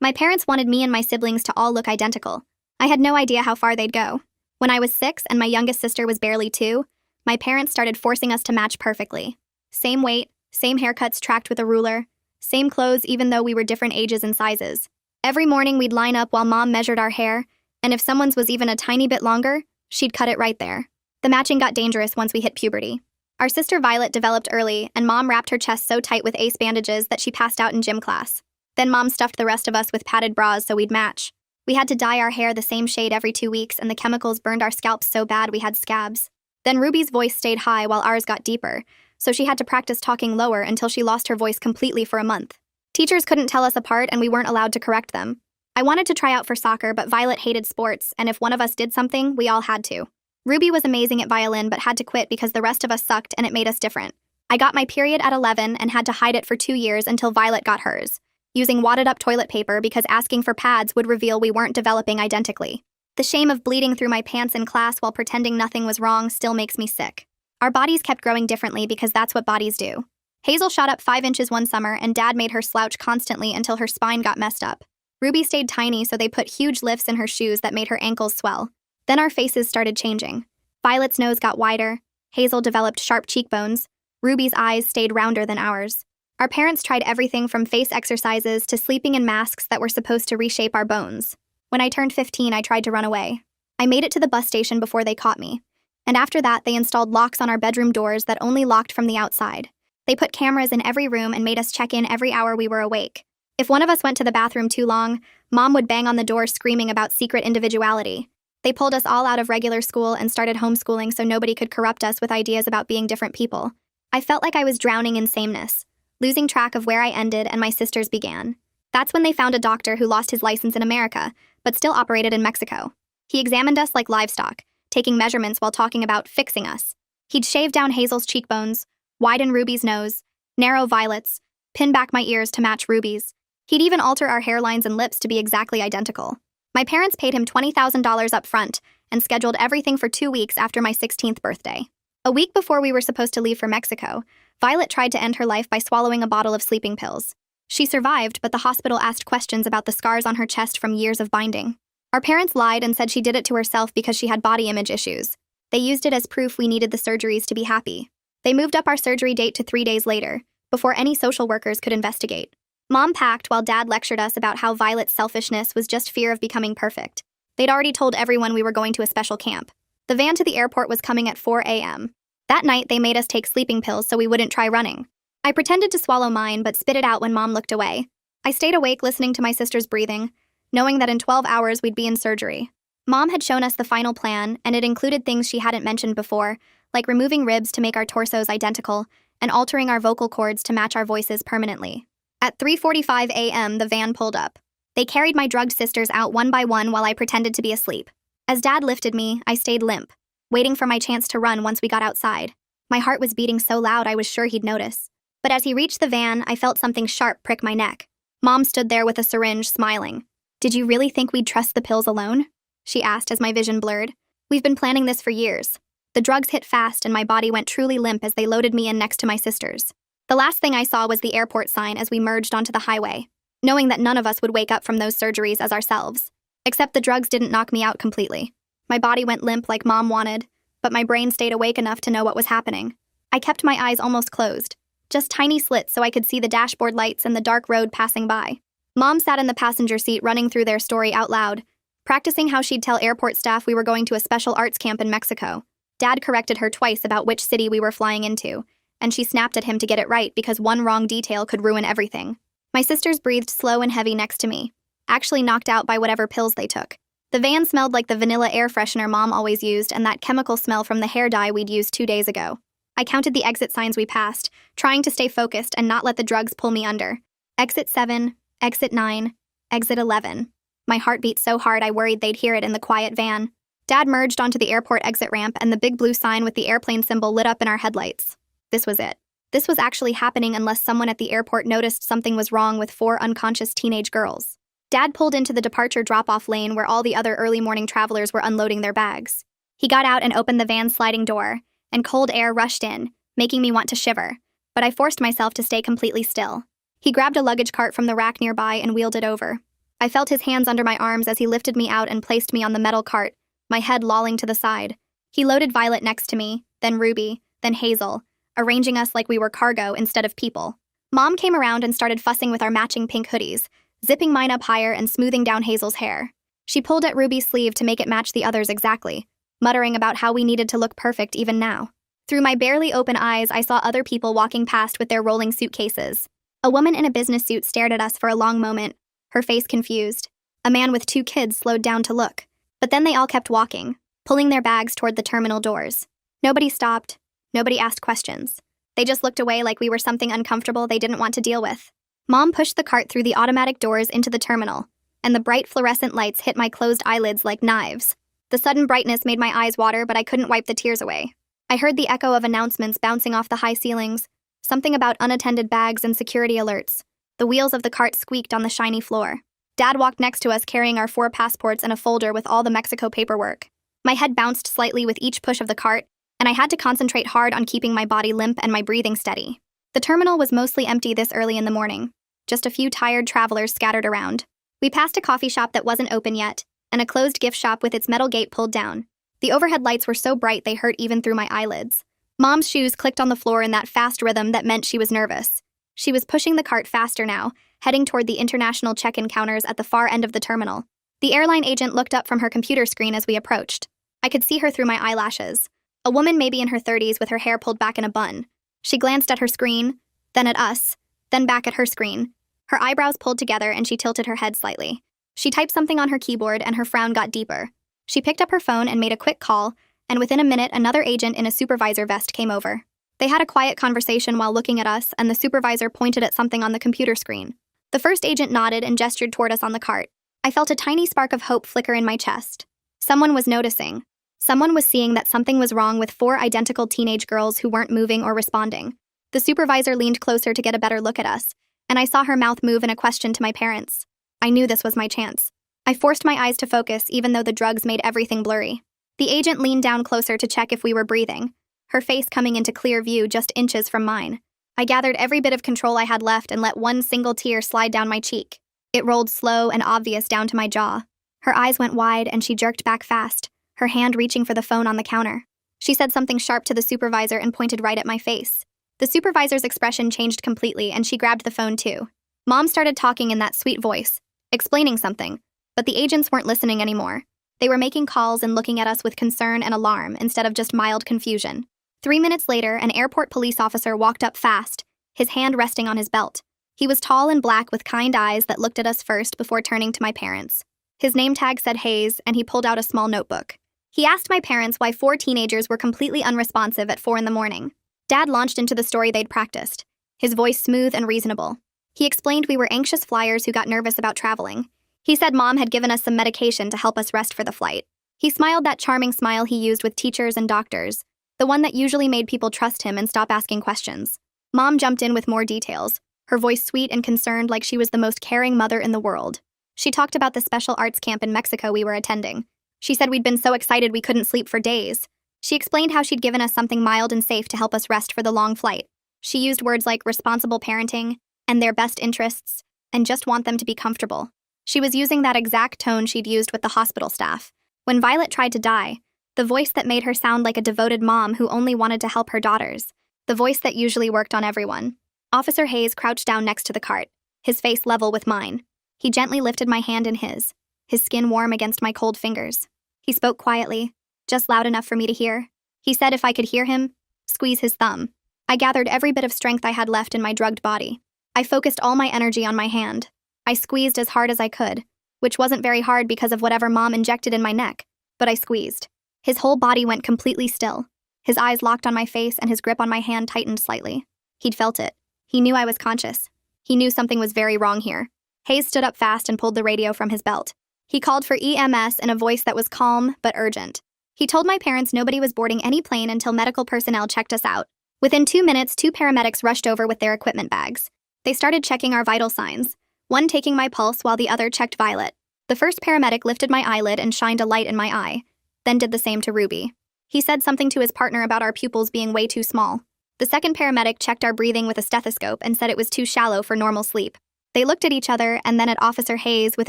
My parents wanted me and my siblings to all look identical. I had no idea how far they'd go. When I was 6 and my youngest sister was barely 2, my parents started forcing us to match perfectly. Same weight, same haircuts tracked with a ruler, same clothes even though we were different ages and sizes. Every morning we'd line up while Mom measured our hair, and if someone's was even a tiny bit longer, she'd cut it right there. The matching got dangerous once we hit puberty. Our sister Violet developed early, and Mom wrapped her chest so tight with ace bandages that she passed out in gym class. Then Mom stuffed the rest of us with padded bras so we'd match. We had to dye our hair the same shade every 2 weeks, and the chemicals burned our scalps so bad we had scabs. Then Ruby's voice stayed high while ours got deeper, so she had to practice talking lower until she lost her voice completely for a month. Teachers couldn't tell us apart, and we weren't allowed to correct them. I wanted to try out for soccer, but Violet hated sports, and if one of us did something, we all had to. Ruby was amazing at violin but had to quit because the rest of us sucked and it made us different. I got my period at 11 and had to hide it for 2 years until Violet got hers, using wadded-up toilet paper because asking for pads would reveal we weren't developing identically. The shame of bleeding through my pants in class while pretending nothing was wrong still makes me sick. Our bodies kept growing differently because that's what bodies do. Hazel shot up 5 inches one summer, and Dad made her slouch constantly until her spine got messed up. Ruby stayed tiny, so they put huge lifts in her shoes that made her ankles swell. Then our faces started changing. Violet's nose got wider, Hazel developed sharp cheekbones, Ruby's eyes stayed rounder than ours. Our parents tried everything from face exercises to sleeping in masks that were supposed to reshape our bones. When I turned 15, I tried to run away. I made it to the bus station before they caught me. And after that, they installed locks on our bedroom doors that only locked from the outside. They put cameras in every room and made us check in every hour we were awake. If one of us went to the bathroom too long, Mom would bang on the door screaming about secret individuality. They pulled us all out of regular school and started homeschooling so nobody could corrupt us with ideas about being different people. I felt like I was drowning in sameness, losing track of where I ended and my sisters began. That's when they found a doctor who lost his license in America, but still operated in Mexico. He examined us like livestock, taking measurements while talking about fixing us. He'd shave down Hazel's cheekbones, widen Ruby's nose, narrow Violet's, pin back my ears to match Ruby's. He'd even alter our hairlines and lips to be exactly identical. My parents paid him $20,000 up front and scheduled everything for 2 weeks after my 16th birthday. A week before we were supposed to leave for Mexico, Violet tried to end her life by swallowing a bottle of sleeping pills. She survived, but the hospital asked questions about the scars on her chest from years of binding. Our parents lied and said she did it to herself because she had body image issues. They used it as proof we needed the surgeries to be happy. They moved up our surgery date to 3 days later, before any social workers could investigate. Mom packed while Dad lectured us about how Violet's selfishness was just fear of becoming perfect. They'd already told everyone we were going to a special camp. The van to the airport was coming at 4 a.m. That night, they made us take sleeping pills so we wouldn't try running. I pretended to swallow mine, but spit it out when Mom looked away. I stayed awake listening to my sister's breathing, knowing that in 12 hours we'd be in surgery. Mom had shown us the final plan, and it included things she hadn't mentioned before, like removing ribs to make our torsos identical and altering our vocal cords to match our voices permanently. At 3:45 a.m., the van pulled up. They carried my drugged sisters out one by one while I pretended to be asleep. As Dad lifted me, I stayed limp, waiting for my chance to run once we got outside. My heart was beating so loud I was sure he'd notice. But as he reached the van, I felt something sharp prick my neck. Mom stood there with a syringe, smiling. "Did you really think we'd trust the pills alone?" she asked as my vision blurred. "We've been planning this for years." The drugs hit fast and my body went truly limp as they loaded me in next to my sisters. The last thing I saw was the airport sign as we merged onto the highway, knowing that none of us would wake up from those surgeries as ourselves. Except the drugs didn't knock me out completely. My body went limp like Mom wanted, but my brain stayed awake enough to know what was happening. I kept my eyes almost closed, just tiny slits so I could see the dashboard lights and the dark road passing by. Mom sat in the passenger seat running through their story out loud, practicing how she'd tell airport staff we were going to a special arts camp in Mexico. Dad corrected her twice about which city we were flying into, and she snapped at him to get it right because one wrong detail could ruin everything. My sisters breathed slow and heavy next to me, actually knocked out by whatever pills they took. The van smelled like the vanilla air freshener Mom always used and that chemical smell from the hair dye we'd used 2 days ago. I counted the exit signs we passed, trying to stay focused and not let the drugs pull me under. Exit 7, exit 9, exit 11. My heart beat so hard I worried they'd hear it in the quiet van. Dad merged onto the airport exit ramp and the big blue sign with the airplane symbol lit up in our headlights. This was it. This was actually happening unless someone at the airport noticed something was wrong with 4 unconscious teenage girls. Dad pulled into the departure drop-off lane where all the other early morning travelers were unloading their bags. He got out and opened the van's sliding door, and cold air rushed in, making me want to shiver, but I forced myself to stay completely still. He grabbed a luggage cart from the rack nearby and wheeled it over. I felt his hands under my arms as he lifted me out and placed me on the metal cart, my head lolling to the side. He loaded Violet next to me, then Ruby, then Hazel, arranging us like we were cargo instead of people. Mom came around and started fussing with our matching pink hoodies, zipping mine up higher and smoothing down Hazel's hair. She pulled at Ruby's sleeve to make it match the others exactly, muttering about how we needed to look perfect even now. Through my barely open eyes, I saw other people walking past with their rolling suitcases. A woman in a business suit stared at us for a long moment, her face confused. A man with 2 kids slowed down to look. But then they all kept walking, pulling their bags toward the terminal doors. Nobody stopped. Nobody asked questions. They just looked away like we were something uncomfortable they didn't want to deal with. Mom pushed the cart through the automatic doors into the terminal, and the bright fluorescent lights hit my closed eyelids like knives. The sudden brightness made my eyes water, but I couldn't wipe the tears away. I heard the echo of announcements bouncing off the high ceilings, something about unattended bags and security alerts. The wheels of the cart squeaked on the shiny floor. Dad walked next to us carrying our 4 passports and a folder with all the Mexico paperwork. My head bounced slightly with each push of the cart, and I had to concentrate hard on keeping my body limp and my breathing steady. The terminal was mostly empty this early in the morning, just a few tired travelers scattered around. We passed a coffee shop that wasn't open yet, and a closed gift shop with its metal gate pulled down. The overhead lights were so bright they hurt even through my eyelids. Mom's shoes clicked on the floor in that fast rhythm that meant she was nervous. She was pushing the cart faster now, heading toward the international check-in counters at the far end of the terminal. The airline agent looked up from her computer screen as we approached. I could see her through my eyelashes. A woman maybe in her 30s with her hair pulled back in a bun. She glanced at her screen, then at us, then back at her screen. Her eyebrows pulled together and she tilted her head slightly. She typed something on her keyboard and her frown got deeper. She picked up her phone and made a quick call, and within a minute another agent in a supervisor vest came over. They had a quiet conversation while looking at us, and the supervisor pointed at something on the computer screen. The first agent nodded and gestured toward us on the cart. I felt a tiny spark of hope flicker in my chest. Someone was noticing. Someone was seeing that something was wrong with 4 identical teenage girls who weren't moving or responding. The supervisor leaned closer to get a better look at us, and I saw her mouth move in a question to my parents. I knew this was my chance. I forced my eyes to focus even though the drugs made everything blurry. The agent leaned down closer to check if we were breathing, her face coming into clear view just inches from mine. I gathered every bit of control I had left and let one single tear slide down my cheek. It rolled slow and obvious down to my jaw. Her eyes went wide and she jerked back fast, her hand reaching for the phone on the counter. She said something sharp to the supervisor and pointed right at my face. The supervisor's expression changed completely and she grabbed the phone too. Mom started talking in that sweet voice, explaining something, but the agents weren't listening anymore. They were making calls and looking at us with concern and alarm instead of just mild confusion. 3 minutes later, an airport police officer walked up fast, his hand resting on his belt. He was tall and black with kind eyes that looked at us first before turning to my parents. His name tag said Hayes, and he pulled out a small notebook. He asked my parents why 4 teenagers were completely unresponsive at 4 in the morning. Dad launched into the story they'd practiced, his voice smooth and reasonable. He explained we were anxious flyers who got nervous about traveling. He said Mom had given us some medication to help us rest for the flight. He smiled that charming smile he used with teachers and doctors, the one that usually made people trust him and stop asking questions. Mom jumped in with more details, her voice sweet and concerned like she was the most caring mother in the world. She talked about the special arts camp in Mexico we were attending. She said we'd been so excited we couldn't sleep for days. She explained how she'd given us something mild and safe to help us rest for the long flight. She used words like responsible parenting, and their best interests, and just want them to be comfortable. She was using that exact tone she'd used with the hospital staff. When Violet tried to die, the voice that made her sound like a devoted mom who only wanted to help her daughters, the voice that usually worked on everyone. Officer Hayes crouched down next to the cart, his face level with mine. He gently lifted my hand in his skin warm against my cold fingers. He spoke quietly, just loud enough for me to hear. He said if I could hear him, squeeze his thumb. I gathered every bit of strength I had left in my drugged body. I focused all my energy on my hand. I squeezed as hard as I could, which wasn't very hard because of whatever Mom injected in my neck, but I squeezed. His whole body went completely still. His eyes locked on my face and his grip on my hand tightened slightly. He'd felt it. He knew I was conscious. He knew something was very wrong here. Hayes stood up fast and pulled the radio from his belt. He called for EMS in a voice that was calm but urgent. He told my parents nobody was boarding any plane until medical personnel checked us out. Within 2 minutes, 2 paramedics rushed over with their equipment bags. They started checking our vital signs, one taking my pulse while the other checked Violet. The first paramedic lifted my eyelid and shined a light in my eye, then did the same to Ruby. He said something to his partner about our pupils being way too small. The second paramedic checked our breathing with a stethoscope and said it was too shallow for normal sleep. They looked at each other and then at Officer Hayes with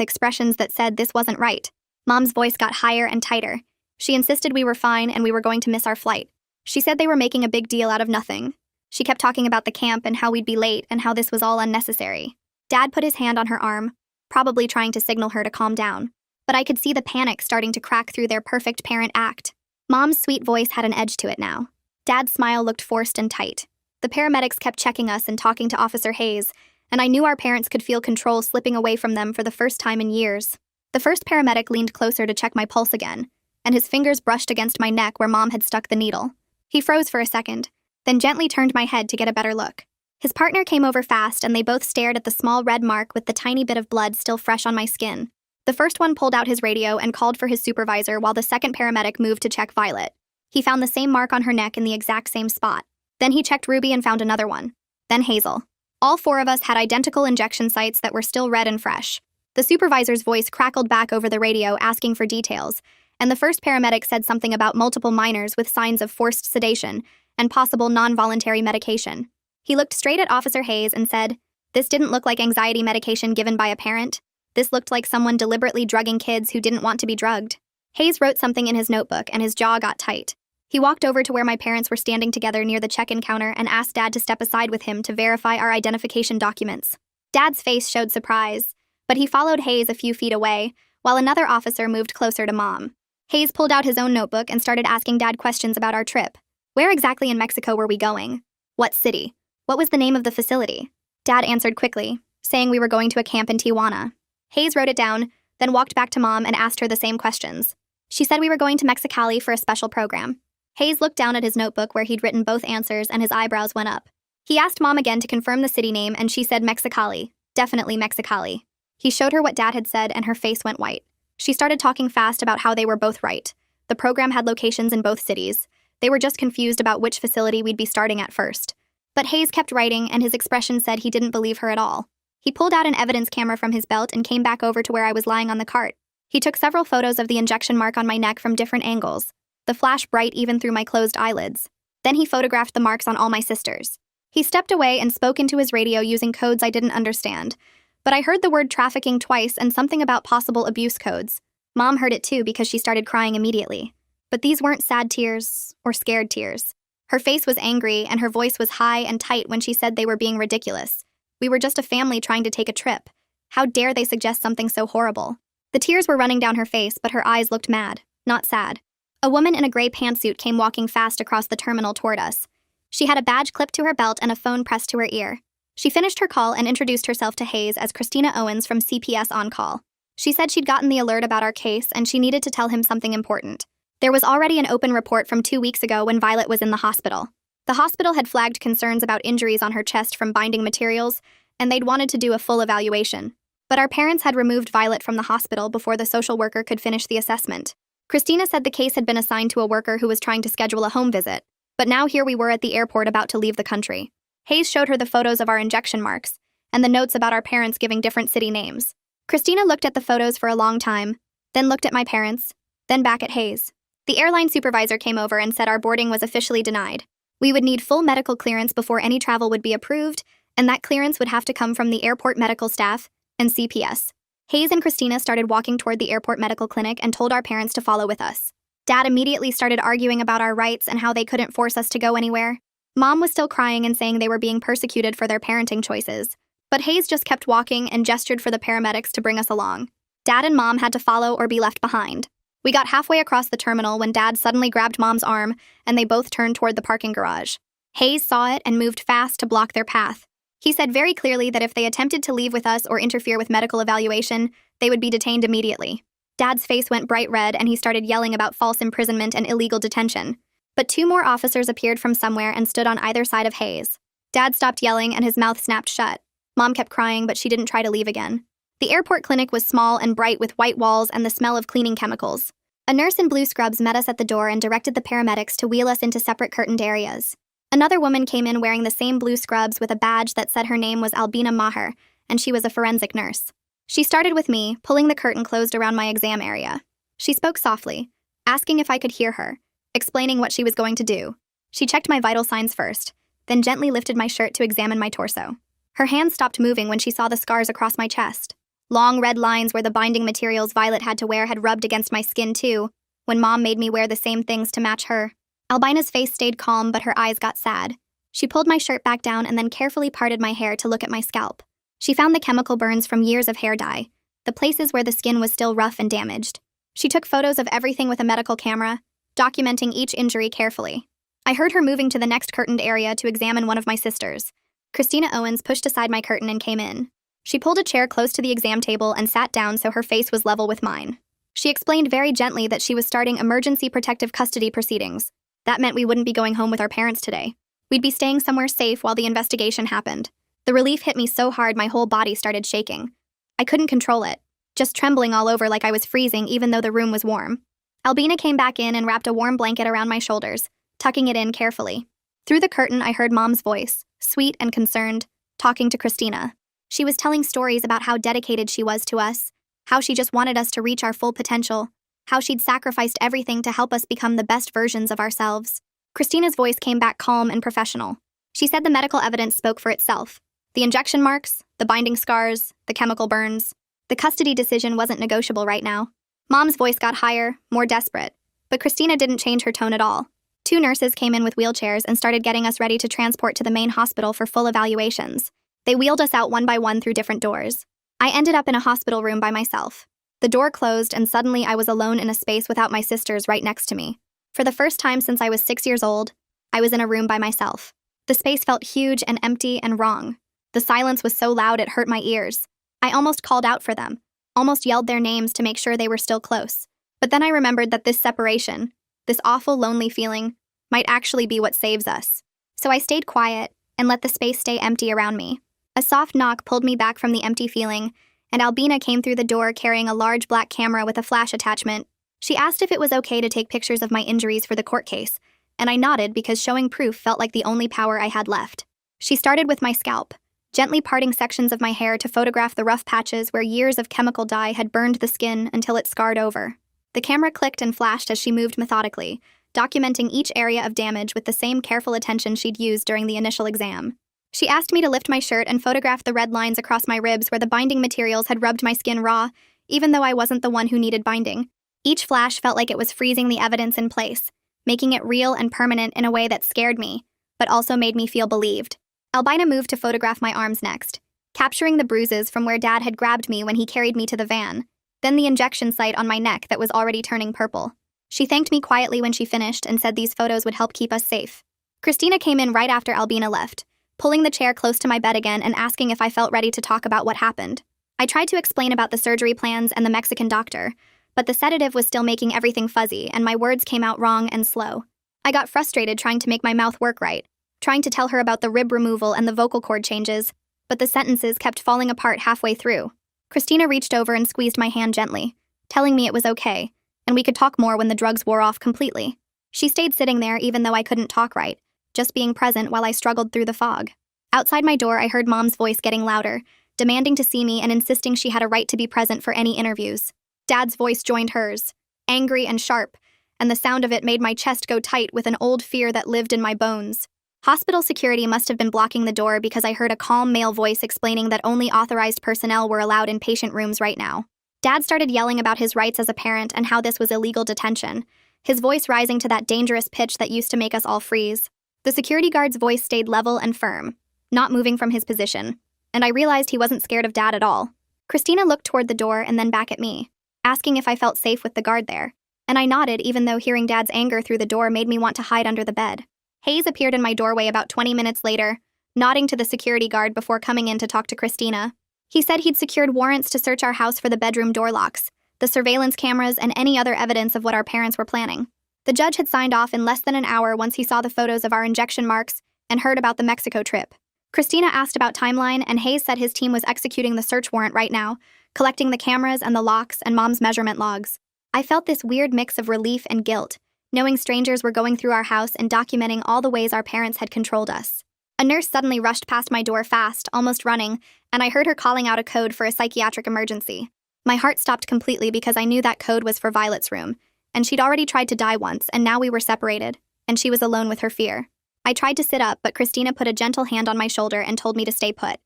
expressions that said this wasn't right. Mom's voice got higher and tighter. She insisted we were fine and we were going to miss our flight. She said they were making a big deal out of nothing. She kept talking about the camp and how we'd be late and how this was all unnecessary. Dad put his hand on her arm, probably trying to signal her to calm down. But I could see the panic starting to crack through their perfect parent act. Mom's sweet voice had an edge to it now. Dad's smile looked forced and tight. The paramedics kept checking us and talking to Officer Hayes, and I knew our parents could feel control slipping away from them for the first time in years. The first paramedic leaned closer to check my pulse again, and his fingers brushed against my neck where Mom had stuck the needle. He froze for a second, then gently turned my head to get a better look. His partner came over fast and they both stared at the small red mark with the tiny bit of blood still fresh on my skin. The first one pulled out his radio and called for his supervisor while the second paramedic moved to check Violet. He found the same mark on her neck in the exact same spot. Then he checked Ruby and found another one. Then Hazel. All four of us had identical injection sites that were still red and fresh. The supervisor's voice crackled back over the radio asking for details, and the first paramedic said something about multiple minors with signs of forced sedation and possible non-voluntary medication. He looked straight at Officer Hayes and said, "This didn't look like anxiety medication given by a parent. This looked like someone deliberately drugging kids who didn't want to be drugged." Hayes wrote something in his notebook and his jaw got tight. He walked over to where my parents were standing together near the check-in counter and asked Dad to step aside with him to verify our identification documents. Dad's face showed surprise, but he followed Hayes a few feet away, while another officer moved closer to Mom. Hayes pulled out his own notebook and started asking Dad questions about our trip. Where exactly in Mexico were we going? What city? What was the name of the facility? Dad answered quickly, saying we were going to a camp in Tijuana. Hayes wrote it down, then walked back to Mom and asked her the same questions. She said we were going to Mexicali for a special program. Hayes looked down at his notebook where he'd written both answers and his eyebrows went up. He asked Mom again to confirm the city name and she said Mexicali. Definitely Mexicali. He showed her what Dad had said and her face went white. She started talking fast about how they were both right. The program had locations in both cities. They were just confused about which facility we'd be starting at first. But Hayes kept writing and his expression said he didn't believe her at all. He pulled out an evidence camera from his belt and came back over to where I was lying on the cart. He took several photos of the injection mark on my neck from different angles. The flash bright even through my closed eyelids. Then he photographed the marks on all my sisters. He stepped away and spoke into his radio using codes I didn't understand. But I heard the word trafficking twice and something about possible abuse codes. Mom heard it too because she started crying immediately. But these weren't sad tears or scared tears. Her face was angry and her voice was high and tight when she said they were being ridiculous. We were just a family trying to take a trip. How dare they suggest something so horrible? The tears were running down her face, but her eyes looked mad, not sad. A woman in a gray pantsuit came walking fast across the terminal toward us. She had a badge clipped to her belt and a phone pressed to her ear. She finished her call and introduced herself to Hayes as Christina Owens from CPS On Call. She said she'd gotten the alert about our case and she needed to tell him something important. There was already an open report from 2 weeks ago when Violet was in the hospital. The hospital had flagged concerns about injuries on her chest from binding materials, and they'd wanted to do a full evaluation. But our parents had removed Violet from the hospital before the social worker could finish the assessment. Christina said the case had been assigned to a worker who was trying to schedule a home visit, but now here we were at the airport about to leave the country. Hayes showed her the photos of our injection marks, and the notes about our parents giving different city names. Christina looked at the photos for a long time, then looked at my parents, then back at Hayes. The airline supervisor came over and said our boarding was officially denied. We would need full medical clearance before any travel would be approved, and that clearance would have to come from the airport medical staff and CPS. Hayes and Christina started walking toward the airport medical clinic and told our parents to follow with us. Dad immediately started arguing about our rights and how they couldn't force us to go anywhere. Mom was still crying and saying they were being persecuted for their parenting choices. But Hayes just kept walking and gestured for the paramedics to bring us along. Dad and Mom had to follow or be left behind. We got halfway across the terminal when Dad suddenly grabbed Mom's arm and they both turned toward the parking garage. Hayes saw it and moved fast to block their path. He said very clearly that if they attempted to leave with us or interfere with medical evaluation, they would be detained immediately. Dad's face went bright red and he started yelling about false imprisonment and illegal detention. But 2 more officers appeared from somewhere and stood on either side of Hayes. Dad stopped yelling and his mouth snapped shut. Mom kept crying, but she didn't try to leave again. The airport clinic was small and bright with white walls and the smell of cleaning chemicals. A nurse in blue scrubs met us at the door and directed the paramedics to wheel us into separate curtained areas. Another woman came in wearing the same blue scrubs with a badge that said her name was Albina Maher, and she was a forensic nurse. She started with me, pulling the curtain closed around my exam area. She spoke softly, asking if I could hear her, explaining what she was going to do. She checked my vital signs first, then gently lifted my shirt to examine my torso. Her hand stopped moving when she saw the scars across my chest. Long red lines where the binding materials Violet had to wear had rubbed against my skin too, when Mom made me wear the same things to match her. Albina's face stayed calm, but her eyes got sad. She pulled my shirt back down and then carefully parted my hair to look at my scalp. She found the chemical burns from years of hair dye, the places where the skin was still rough and damaged. She took photos of everything with a medical camera, documenting each injury carefully. I heard her moving to the next curtained area to examine one of my sisters. Christina Owens pushed aside my curtain and came in. She pulled a chair close to the exam table and sat down so her face was level with mine. She explained very gently that she was starting emergency protective custody proceedings. That meant we wouldn't be going home with our parents today. We'd be staying somewhere safe while the investigation happened. The relief hit me so hard my whole body started shaking. I couldn't control it, just trembling all over like I was freezing even though the room was warm. Albina came back in and wrapped a warm blanket around my shoulders, tucking it in carefully. Through the curtain, I heard Mom's voice, sweet and concerned, talking to Christina. She was telling stories about how dedicated she was to us, how she just wanted us to reach our full potential, how she'd sacrificed everything to help us become the best versions of ourselves. Christina's voice came back calm and professional. She said the medical evidence spoke for itself. The injection marks, the binding scars, the chemical burns. The custody decision wasn't negotiable right now. Mom's voice got higher, more desperate, but Christina didn't change her tone at all. 2 nurses came in with wheelchairs and started getting us ready to transport to the main hospital for full evaluations. They wheeled us out one by one through different doors. I ended up in a hospital room by myself. The door closed and suddenly I was alone in a space without my sisters right next to me. For the first time since I was 6 years old, I was in a room by myself. The space felt huge and empty and wrong. The silence was so loud it hurt my ears. I almost called out for them, almost yelled their names to make sure they were still close. But then I remembered that this separation, this awful lonely feeling, might actually be what saves us. So I stayed quiet and let the space stay empty around me. A soft knock pulled me back from the empty feeling, and Albina came through the door carrying a large black camera with a flash attachment. She asked if it was okay to take pictures of my injuries for the court case, and I nodded because showing proof felt like the only power I had left. She started with my scalp, gently parting sections of my hair to photograph the rough patches where years of chemical dye had burned the skin until it scarred over. The camera clicked and flashed as she moved methodically, documenting each area of damage with the same careful attention she'd used during the initial exam. She asked me to lift my shirt and photograph the red lines across my ribs where the binding materials had rubbed my skin raw, even though I wasn't the one who needed binding. Each flash felt like it was freezing the evidence in place, making it real and permanent in a way that scared me, but also made me feel believed. Albina moved to photograph my arms next, capturing the bruises from where Dad had grabbed me when he carried me to the van, then the injection site on my neck that was already turning purple. She thanked me quietly when she finished and said these photos would help keep us safe. Christina came in right after Albina left, pulling the chair close to my bed again and asking if I felt ready to talk about what happened. I tried to explain about the surgery plans and the Mexican doctor, but the sedative was still making everything fuzzy and my words came out wrong and slow. I got frustrated trying to make my mouth work right, trying to tell her about the rib removal and the vocal cord changes, but the sentences kept falling apart halfway through. Christina reached over and squeezed my hand gently, telling me it was okay, and we could talk more when the drugs wore off completely. She stayed sitting there even though I couldn't talk right, just being present while I struggled through the fog. Outside my door, I heard Mom's voice getting louder, demanding to see me and insisting she had a right to be present for any interviews. Dad's voice joined hers, angry and sharp, and the sound of it made my chest go tight with an old fear that lived in my bones. Hospital security must have been blocking the door because I heard a calm male voice explaining that only authorized personnel were allowed in patient rooms right now. Dad started yelling about his rights as a parent and how this was illegal detention, his voice rising to that dangerous pitch that used to make us all freeze. The security guard's voice stayed level and firm, not moving from his position, and I realized he wasn't scared of Dad at all. Christina looked toward the door and then back at me, asking if I felt safe with the guard there, and I nodded even though hearing Dad's anger through the door made me want to hide under the bed. Hayes appeared in my doorway about 20 minutes later, nodding to the security guard before coming in to talk to Christina. He said he'd secured warrants to search our house for the bedroom door locks, the surveillance cameras, and any other evidence of what our parents were planning. The judge had signed off in less than an hour once he saw the photos of our injection marks and heard about the Mexico trip. Christina asked about timeline, and Hayes said his team was executing the search warrant right now, collecting the cameras and the locks and Mom's measurement logs. I felt this weird mix of relief and guilt, knowing strangers were going through our house and documenting all the ways our parents had controlled us. A nurse suddenly rushed past my door fast, almost running, and I heard her calling out a code for a psychiatric emergency. My heart stopped completely because I knew that code was for Violet's room, and she'd already tried to die once, and now we were separated, and she was alone with her fear. I tried to sit up, but Christina put a gentle hand on my shoulder and told me to stay put,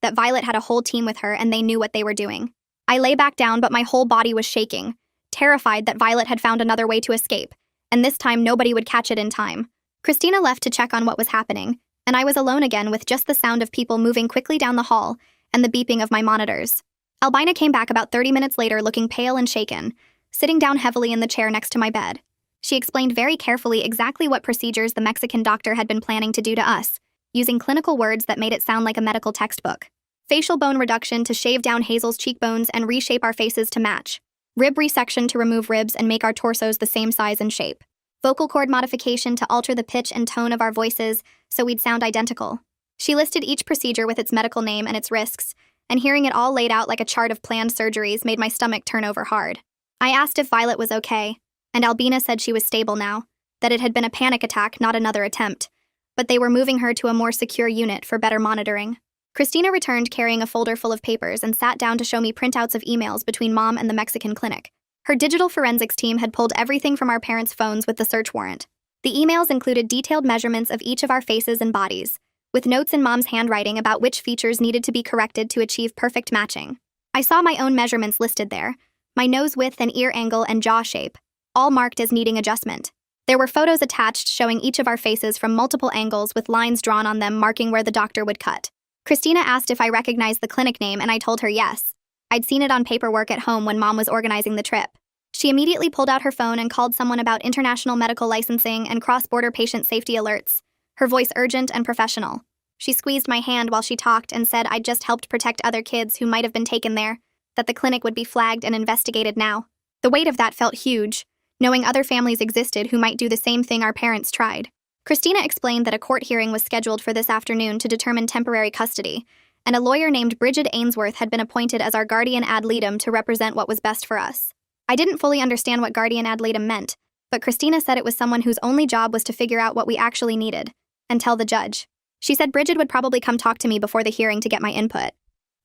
that Violet had a whole team with her and they knew what they were doing. I lay back down, but my whole body was shaking, terrified that Violet had found another way to escape, and this time nobody would catch it in time. Christina left to check on what was happening, and I was alone again with just the sound of people moving quickly down the hall and the beeping of my monitors. Albina came back about 30 minutes later looking pale and shaken, sitting down heavily in the chair next to my bed. She explained very carefully exactly what procedures the Mexican doctor had been planning to do to us, using clinical words that made it sound like a medical textbook. Facial bone reduction to shave down Hazel's cheekbones and reshape our faces to match. Rib resection to remove ribs and make our torsos the same size and shape. Vocal cord modification to alter the pitch and tone of our voices so we'd sound identical. She listed each procedure with its medical name and its risks, and hearing it all laid out like a chart of planned surgeries made my stomach turn over hard. I asked if Violet was okay, and Albina said she was stable now, that it had been a panic attack, not another attempt, but they were moving her to a more secure unit for better monitoring. Christina returned carrying a folder full of papers and sat down to show me printouts of emails between Mom and the Mexican clinic. Her digital forensics team had pulled everything from our parents' phones with the search warrant. The emails included detailed measurements of each of our faces and bodies, with notes in Mom's handwriting about which features needed to be corrected to achieve perfect matching. I saw my own measurements listed there, my nose width and ear angle and jaw shape, all marked as needing adjustment. There were photos attached showing each of our faces from multiple angles with lines drawn on them marking where the doctor would cut. Christina asked if I recognized the clinic name, and I told her yes. I'd seen it on paperwork at home when Mom was organizing the trip. She immediately pulled out her phone and called someone about international medical licensing and cross-border patient safety alerts, her voice urgent and professional. She squeezed my hand while she talked and said I'd just helped protect other kids who might have been taken there, that the clinic would be flagged and investigated now. The weight of that felt huge, knowing other families existed who might do the same thing our parents tried. Christina explained that a court hearing was scheduled for this afternoon to determine temporary custody, and a lawyer named Bridget Ainsworth had been appointed as our guardian ad litem to represent what was best for us. I didn't fully understand what guardian ad litem meant, but Christina said it was someone whose only job was to figure out what we actually needed, and tell the judge. She said Bridget would probably come talk to me before the hearing to get my input.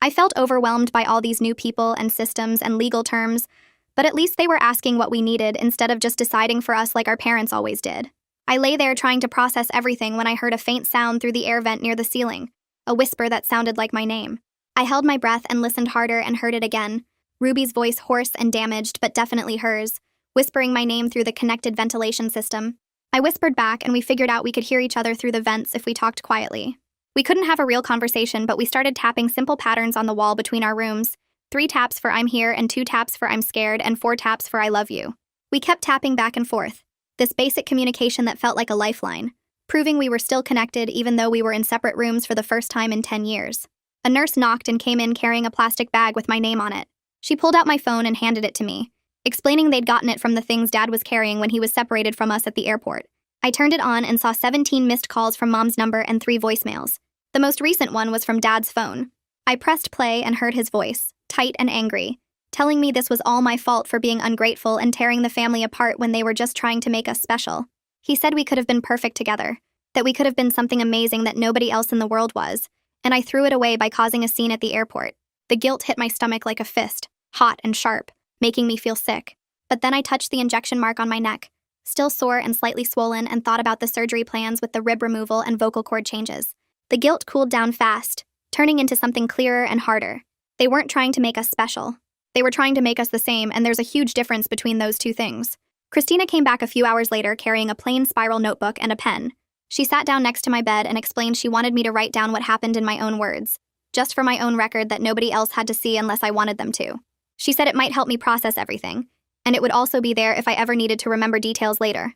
I felt overwhelmed by all these new people and systems and legal terms, but at least they were asking what we needed instead of just deciding for us like our parents always did. I lay there trying to process everything when I heard a faint sound through the air vent near the ceiling, a whisper that sounded like my name. I held my breath and listened harder and heard it again, Ruby's voice hoarse and damaged, but definitely hers, whispering my name through the connected ventilation system. I whispered back, and we figured out we could hear each other through the vents if we talked quietly. We couldn't have a real conversation, but we started tapping simple patterns on the wall between our rooms, 3 taps for I'm here and 2 taps for I'm scared and 4 taps for I love you. We kept tapping back and forth, this basic communication that felt like a lifeline, proving we were still connected even though we were in separate rooms for the first time in 10 years. A nurse knocked and came in carrying a plastic bag with my name on it. She pulled out my phone and handed it to me, explaining they'd gotten it from the things Dad was carrying when he was separated from us at the airport. I turned it on and saw 17 missed calls from Mom's number and 3 voicemails. The most recent one was from Dad's phone. I pressed play and heard his voice, tight and angry, telling me this was all my fault for being ungrateful and tearing the family apart when they were just trying to make us special. He said we could have been perfect together, that we could have been something amazing that nobody else in the world was, and I threw it away by causing a scene at the airport. The guilt hit my stomach like a fist, hot and sharp, making me feel sick. But then I touched the injection mark on my neck, still sore and slightly swollen, and thought about the surgery plans with the rib removal and vocal cord changes. The guilt cooled down fast, turning into something clearer and harder. They weren't trying to make us special. They were trying to make us the same, and there's a huge difference between those two things. Christina came back a few hours later carrying a plain spiral notebook and a pen. She sat down next to my bed and explained she wanted me to write down what happened in my own words, just for my own record that nobody else had to see unless I wanted them to. She said it might help me process everything, and it would also be there if I ever needed to remember details later.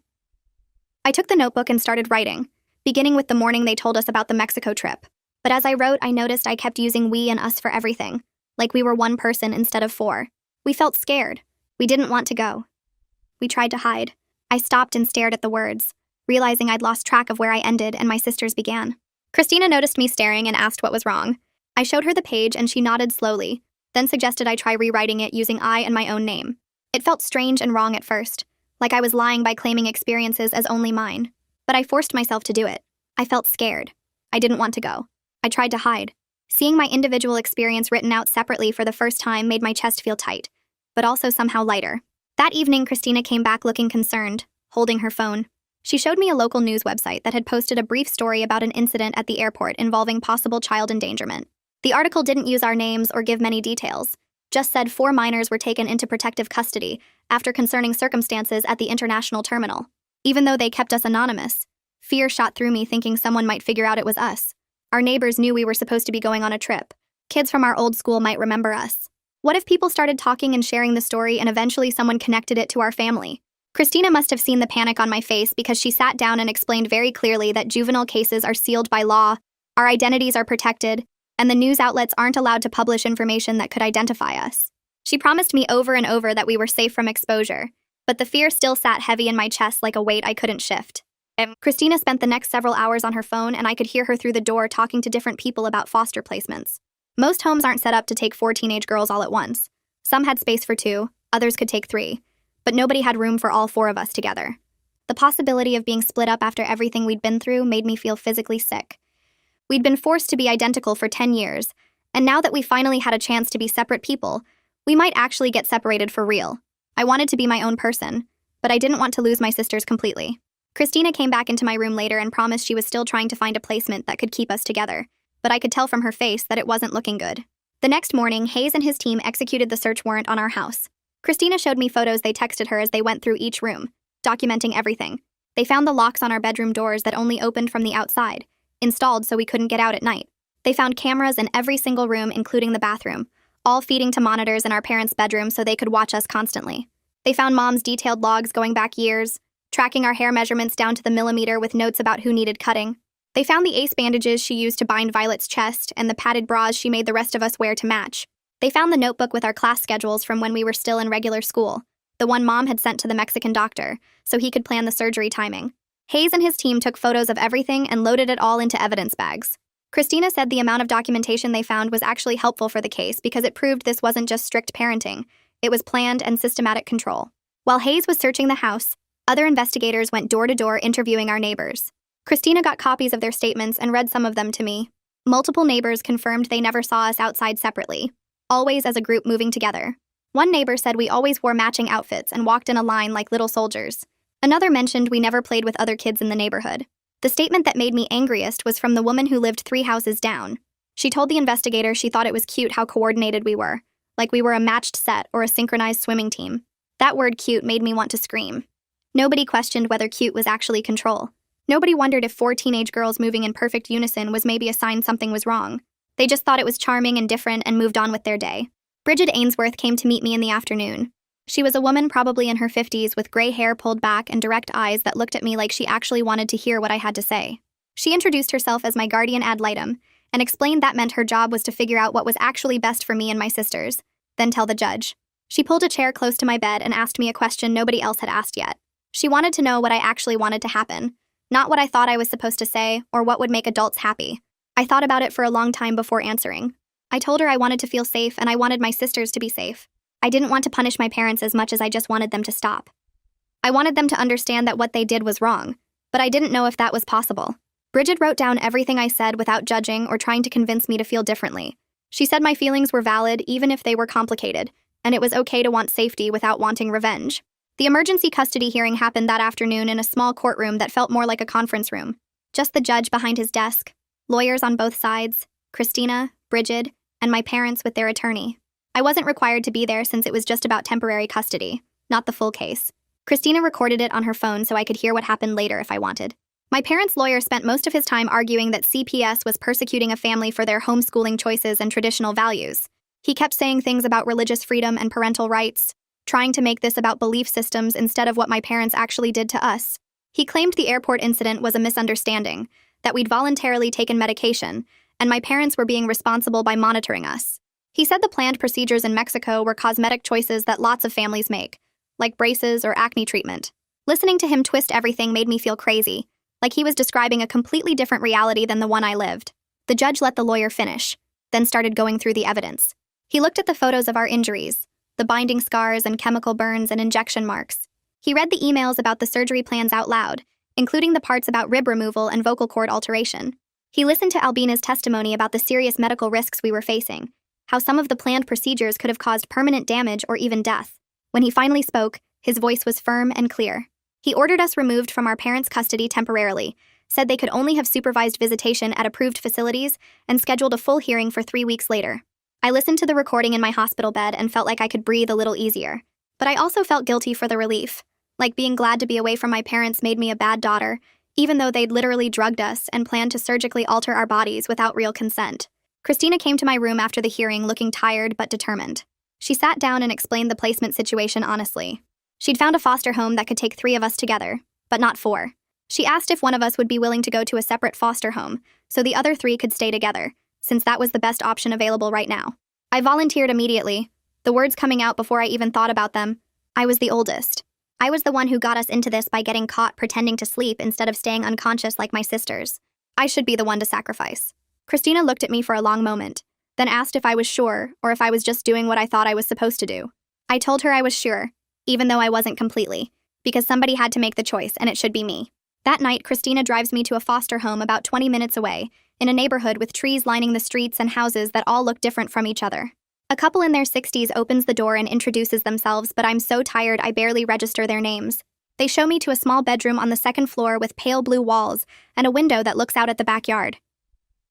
I took the notebook and started writing, beginning with the morning they told us about the Mexico trip. But as I wrote, I noticed I kept using we and us for everything, like we were one person instead of 4. We felt scared. We didn't want to go. We tried to hide. I stopped and stared at the words, realizing I'd lost track of where I ended and my sister's began. Christina noticed me staring and asked what was wrong. I showed her the page and she nodded slowly, then suggested I try rewriting it using I and my own name. It felt strange and wrong at first, like I was lying by claiming experiences as only mine. But I forced myself to do it. I felt scared. I didn't want to go. I tried to hide. Seeing my individual experience written out separately for the first time made my chest feel tight, but also somehow lighter. That evening, Christina came back looking concerned, holding her phone. She showed me a local news website that had posted a brief story about an incident at the airport involving possible child endangerment. The article didn't use our names or give many details, just said 4 minors were taken into protective custody after concerning circumstances at the international terminal. Even though they kept us anonymous, fear shot through me thinking someone might figure out it was us. Our neighbors knew we were supposed to be going on a trip. Kids from our old school might remember us. What if people started talking and sharing the story and eventually someone connected it to our family? Christina must have seen the panic on my face because she sat down and explained very clearly that juvenile cases are sealed by law, our identities are protected, and the news outlets aren't allowed to publish information that could identify us. She promised me over and over that we were safe from exposure, but the fear still sat heavy in my chest like a weight I couldn't shift. Christina spent the next several hours on her phone, and I could hear her through the door talking to different people about foster placements. Most homes aren't set up to take 4 teenage girls all at once. Some had space for 2, others could take 3, but nobody had room for all 4 of us together. The possibility of being split up after everything we'd been through made me feel physically sick. We'd been forced to be identical for 10 years, and now that we finally had a chance to be separate people, we might actually get separated for real. I wanted to be my own person, but I didn't want to lose my sisters completely. Christina came back into my room later and promised she was still trying to find a placement that could keep us together, but I could tell from her face that it wasn't looking good. The next morning, Hayes and his team executed the search warrant on our house. Christina showed me photos they texted her as they went through each room, documenting everything. They found the locks on our bedroom doors that only opened from the outside, installed so we couldn't get out at night. They found cameras in every single room, including the bathroom, all feeding to monitors in our parents' bedroom so they could watch us constantly. They found Mom's detailed logs going back years, tracking our hair measurements down to the millimeter with notes about who needed cutting. They found the ace bandages she used to bind Violet's chest and the padded bras she made the rest of us wear to match. They found the notebook with our class schedules from when we were still in regular school, the one Mom had sent to the Mexican doctor, so he could plan the surgery timing. Hayes and his team took photos of everything and loaded it all into evidence bags. Christina said the amount of documentation they found was actually helpful for the case because it proved this wasn't just strict parenting, it was planned and systematic control. While Hayes was searching the house, other investigators went door to door interviewing our neighbors. Christina got copies of their statements and read some of them to me. Multiple neighbors confirmed they never saw us outside separately, always as a group moving together. One neighbor said we always wore matching outfits and walked in a line like little soldiers. Another mentioned we never played with other kids in the neighborhood. The statement that made me angriest was from the woman who lived 3 houses down. She told the investigator she thought it was cute how coordinated we were, like we were a matched set or a synchronized swimming team. That word cute made me want to scream. Nobody questioned whether cute was actually control. Nobody wondered if 4 teenage girls moving in perfect unison was maybe a sign something was wrong. They just thought it was charming and different and moved on with their day. Bridget Ainsworth came to meet me in the afternoon. She was a woman probably in her 50s with gray hair pulled back and direct eyes that looked at me like she actually wanted to hear what I had to say. She introduced herself as my guardian ad litem and explained that meant her job was to figure out what was actually best for me and my sisters, then tell the judge. She pulled a chair close to my bed and asked me a question nobody else had asked yet. She wanted to know what I actually wanted to happen, not what I thought I was supposed to say or what would make adults happy. I thought about it for a long time before answering. I told her I wanted to feel safe and I wanted my sisters to be safe. I didn't want to punish my parents as much as I just wanted them to stop. I wanted them to understand that what they did was wrong, but I didn't know if that was possible. Bridget wrote down everything I said without judging or trying to convince me to feel differently. She said my feelings were valid even if they were complicated, and it was okay to want safety without wanting revenge. The emergency custody hearing happened that afternoon in a small courtroom that felt more like a conference room. Just the judge behind his desk, lawyers on both sides, Christina, Bridget, and my parents with their attorney. I wasn't required to be there since it was just about temporary custody, not the full case. Christina recorded it on her phone so I could hear what happened later if I wanted. My parents' lawyer spent most of his time arguing that CPS was persecuting a family for their homeschooling choices and traditional values. He kept saying things about religious freedom and parental rights, trying to make this about belief systems instead of what my parents actually did to us. He claimed the airport incident was a misunderstanding, that we'd voluntarily taken medication, and my parents were being responsible by monitoring us. He said the planned procedures in Mexico were cosmetic choices that lots of families make, like braces or acne treatment. Listening to him twist everything made me feel crazy, like he was describing a completely different reality than the one I lived. The judge let the lawyer finish, then started going through the evidence. He looked at the photos of our injuries, the binding scars and chemical burns and injection marks. He read the emails about the surgery plans out loud, including the parts about rib removal and vocal cord alteration. He listened to Albina's testimony about the serious medical risks we were facing, how some of the planned procedures could have caused permanent damage or even death. When he finally spoke, his voice was firm and clear. He ordered us removed from our parents' custody temporarily, said they could only have supervised visitation at approved facilities, and scheduled a full hearing for 3 weeks later. I listened to the recording in my hospital bed and felt like I could breathe a little easier. But I also felt guilty for the relief. Like being glad to be away from my parents made me a bad daughter, even though they'd literally drugged us and planned to surgically alter our bodies without real consent. Christina came to my room after the hearing looking tired but determined. She sat down and explained the placement situation honestly. She'd found a foster home that could take 3 of us together, but not 4. She asked if one of us would be willing to go to a separate foster home, so the other 3 could stay together, since that was the best option available right now. I volunteered immediately, the words coming out before I even thought about them. I was the oldest. I was the one who got us into this by getting caught pretending to sleep instead of staying unconscious like my sisters. I should be the one to sacrifice. Christina looked at me for a long moment, then asked if I was sure or if I was just doing what I thought I was supposed to do. I told her I was sure, even though I wasn't completely, because somebody had to make the choice and it should be me. That night, Christina drives me to a foster home about 20 minutes away, in a neighborhood with trees lining the streets and houses that all look different from each other. A couple in their 60s opens the door and introduces themselves, but I'm so tired I barely register their names. They show me to a small bedroom on the 2nd floor with pale blue walls and a window that looks out at the backyard.